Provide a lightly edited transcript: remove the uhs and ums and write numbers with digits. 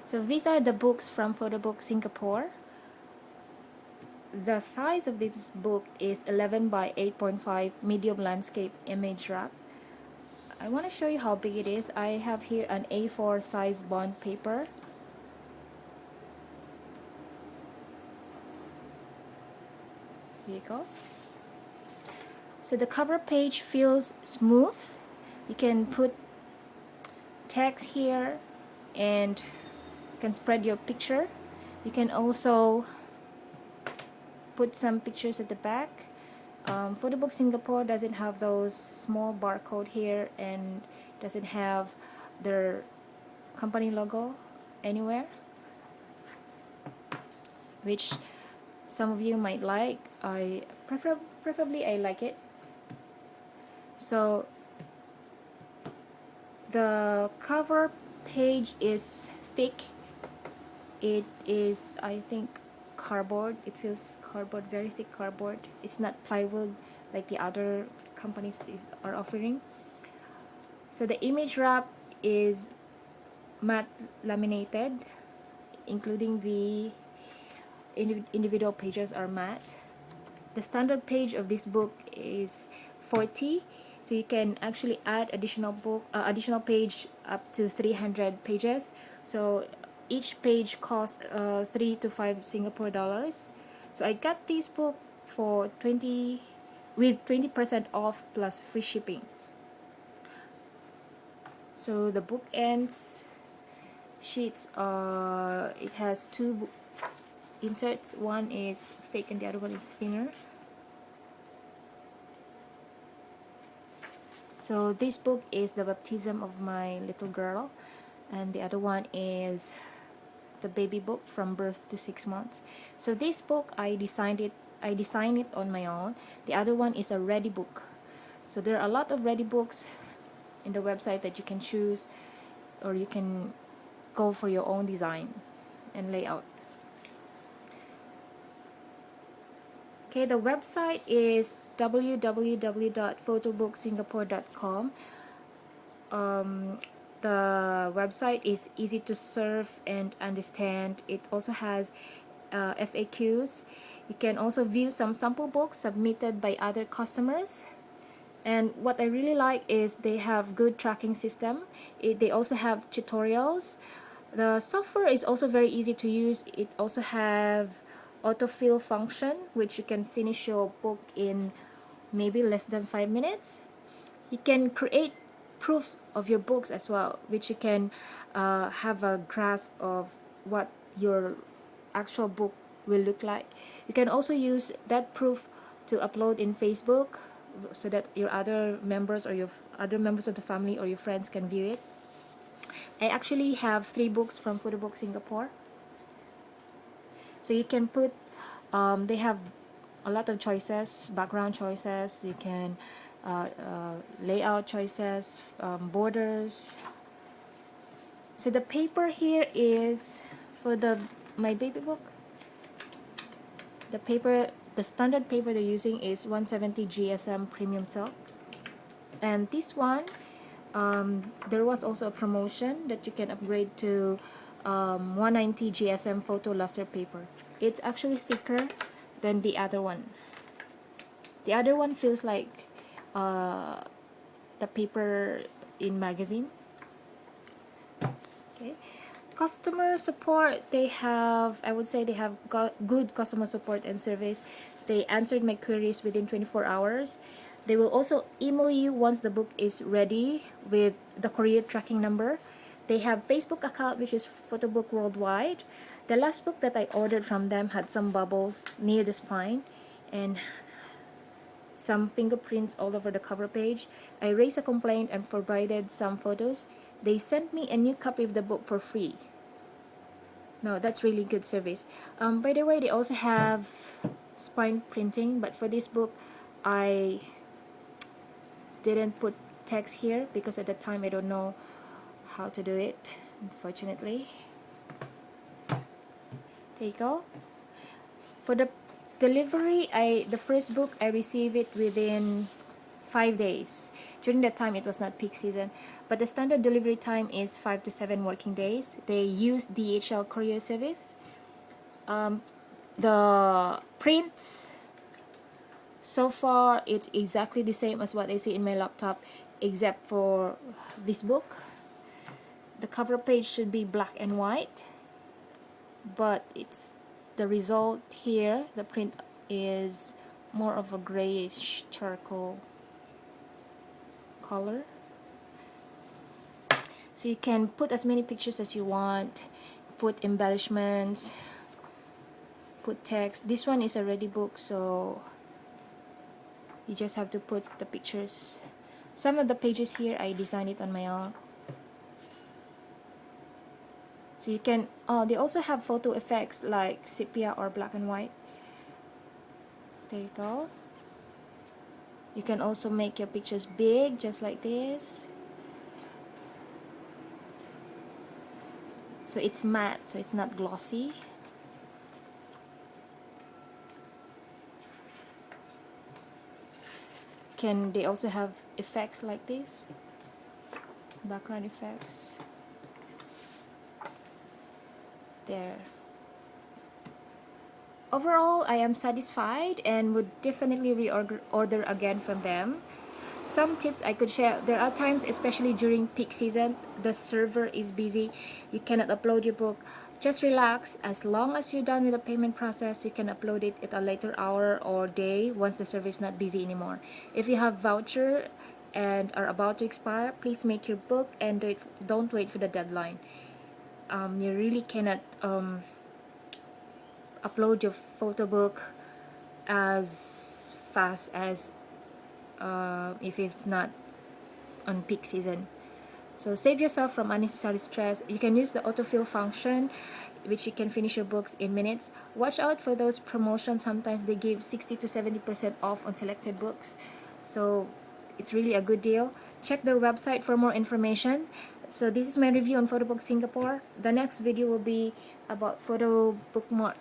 So these are the books from Photobook Singapore. The size of this book is 11 by 8.5 medium landscape image wrap. I want to show you how big it is. I have here an A4 size bond paper. Here you go. So the cover page feels smooth. You can put text here and you can spread your picture. You can also put some pictures at the back. Photobook Singapore doesn't have those small barcode here and doesn't have their company logo anywhere, which some of you might like. Preferably I like it. So the cover page is thick. It is, I think, cardboard. It feels cardboard, very thick cardboard. It's not plywood like the other companies are offering. So the image wrap is matte laminated, including the individual pages are matte. The standard page of this book is 40, so you can actually add additional page up to 300 pages. So each page costs 3 to 5 Singapore dollars. So I got this book for 20 with 20% off plus free shipping. So the book ends sheets, it has two inserts. One is thick and the other one is thinner. So this book is the baptism of my little girl, and the other one is the baby book from birth to 6 months. So this book I designed it on my own. The other one is a ready book. So there are a lot of ready books in the website that you can choose, or you can go for your own design and layout. Okay, the website is www.photobooksingapore.com. The website is easy to surf and understand. It also has FAQs. You can also view some sample books submitted by other customers. And what I really like is they have good tracking system. They also have tutorials. The software is also very easy to use. It also have autofill function, which you can finish your book in maybe less than 5 minutes. You can create proofs of your books as well, which you can have a grasp of what your actual book will look like. You can also use that proof to upload in Facebook so that your other members or your other members of the family or your friends can view it. I actually have 3 books from Photobook Singapore. So you can put, they have a lot of choices, background choices, you can layout choices, borders. So the paper here is for my baby book. The standard paper they're using is 170 GSM premium silk, and this one there was also a promotion that you can upgrade to 190 GSM photo luster paper. It's actually thicker than the other one. The other one feels like the paper in magazine. Okay. Customer support, I would say they have got good customer support and service. They answered my queries within 24 hours. They will also email you once the book is ready with the courier tracking number. They have Facebook account, which is Photobook Worldwide. The last book that I ordered from them had some bubbles near the spine and some fingerprints all over the cover page. I raised a complaint and provided some photos. They sent me a new copy of the book for free. No, that's really good service. By the way, they also have spine printing, but for this book I didn't put text here because at the time I don't know how to do it, unfortunately. There you go. For the delivery, the first book I received it within 5 days. During that time it was not peak season. but the standard delivery time is 5 to 7 working days. They use DHL courier service. The print, so far it's exactly the same as what I see in my laptop, except for this book. The cover page should be black and white, but it's the result here, the print is more of a grayish charcoal color. So you can put as many pictures as you want, put embellishments, put text. This one is a ready book, so you just have to put the pictures. Some of the pages here I designed it on my own. So you can, they also have photo effects like sepia or black and white. There you go. You can also make your pictures big, just like this. So it's matte, so it's not glossy. They also have effects like this, background effects. There. Overall, I am satisfied and would definitely reorder again from them. Some tips I could share: there are times, especially during peak season, the server is busy, you cannot upload your book. Just relax. As long as you're done with the payment process, you can upload it at a later hour or day once the server is not busy anymore. If you have voucher and are about to expire, please make your book and don't wait for the deadline. You really cannot upload your photo book as fast as if it's not on peak season. So save yourself from unnecessary stress. You can use the autofill function, which you can finish your books in minutes. Watch out for those promotions. Sometimes they give 60 to 70% off on selected books, so it's really a good deal. Check their website for more information. So this is my review on Photobook Singapore. The next video will be about Photobook Mart.